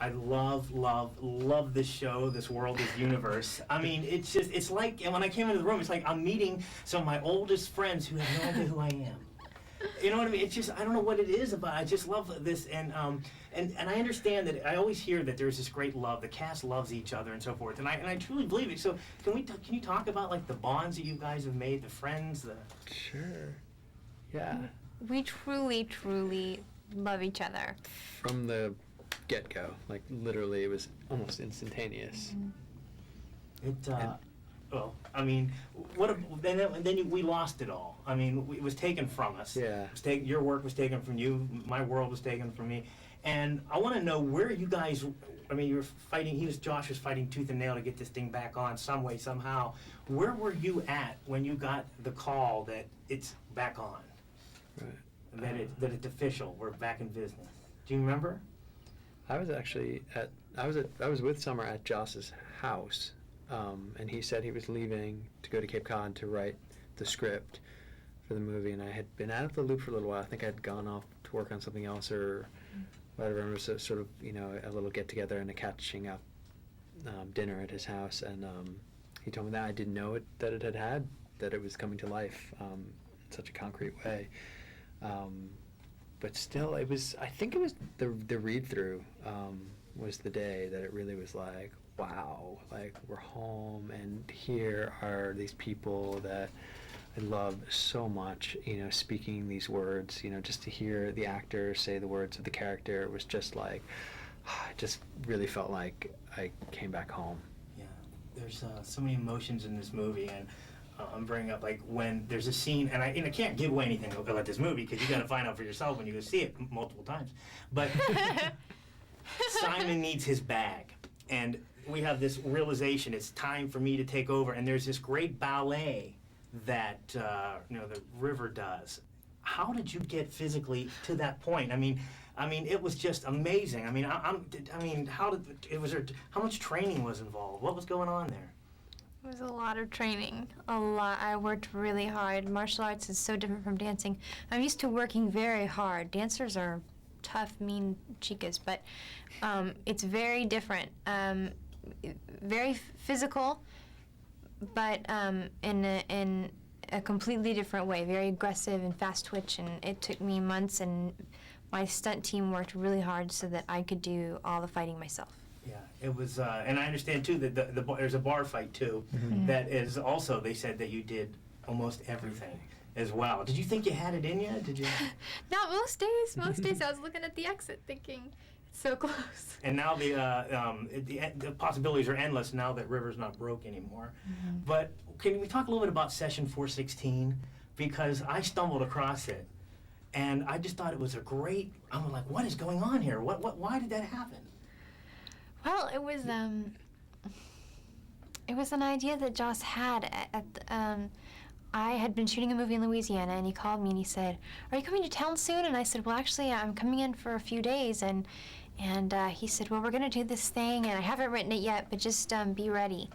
I love this show, this world, this universe. I mean, it's like, and when I came into the room, it's like I'm meeting some of my oldest friends who have no idea who I am. You know what I mean? It's just, I don't know what it is about, I just love this, and I understand that, I always hear that there's this great love, the cast loves each other and so forth, and I truly believe it. So can you talk about like the bonds that you guys have made, the friends, the... Sure. Yeah. We truly, truly love each other. From the get-go, like literally it was almost instantaneous. Well, I mean, we lost it all. I mean, it was taken from us. Yeah. Your work was taken from you. My world was taken from me. And I want to know where you guys. I mean, you were fighting. Josh was fighting tooth and nail to get this thing back on some way, somehow. Where were you at when you got the call that it's back on? Right. That it's official. We're back in business. Do you remember? I was actually I was with Summer at Joss's house. And he said he was leaving to go to Cape Cod to write the script for the movie, and I had been out of the loop for a little while. I think I had gone off to work on something else or whatever. It was sort of, a little get-together and a catching up dinner at his house, and he told me that I didn't know that it was coming to life in such a concrete way. But still, I think it was the read-through was the day that it really was like, wow, like we're home and here are these people that I love so much, speaking these words, just to hear the actor say the words of the character, it was just like, I just really felt like I came back home. Yeah, there's so many emotions in this movie, and I'm bringing up like when there's a scene, and I can't give away anything about this movie because you got to find out for yourself when you go see it multiple times, but Simon needs his bag. And we have this realization, it's time for me to take over, and there's this great ballet that the river does. How did you get physically to that point? I mean, it was just amazing. I mean, how much training was involved? What was going on there? It was a lot of training, a lot. I worked really hard. Martial arts is so different from dancing. I'm used to working very hard. Dancers are tough, mean chicas, but it's very different. Very physical, but in a completely different way. Very aggressive and fast twitch, and it took me months, and my stunt team worked really hard so that I could do all the fighting myself. Yeah, it was, and I understand too that there's a bar fight too. Mm-hmm. That is also, they said that you did almost everything as well. Did you think you had it in you? Did you? Not most days. Most days I was looking at the exit thinking, it's so close. And now the possibilities are endless now that River's not broke anymore. Mm-hmm. But can we talk a little bit about Session 416? Because I stumbled across it, and I just thought it was I'm like, what is going on here? Why did that happen? Well, it was an idea that Joss had I had been shooting a movie in Louisiana, and he called me and he said, "Are you coming to town soon?" And I said, "Well, actually, I'm coming in for a few days." And he said, "Well, we're going to do this thing, and I haven't written it yet, but just be ready."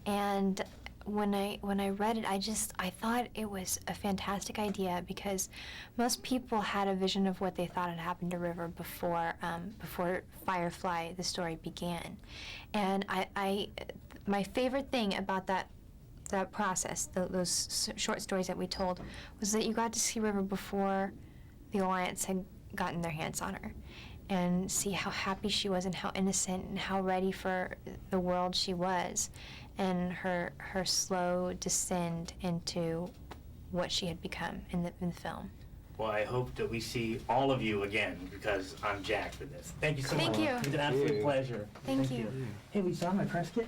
And when I read it, I thought it was a fantastic idea, because most people had a vision of what they thought had happened to River before Firefly, the story, began. And my favorite thing about that process, those short stories that we told, was that you got to see River before the Alliance had gotten their hands on her, and see how happy she was and how innocent and how ready for the world she was, and her slow descend into what she had become in the film. Well, I hope that we see all of you again, because I'm jacked for this. Thank you so much. Thank you. It's an absolute pleasure. Thank you. Hey, we saw my press kit?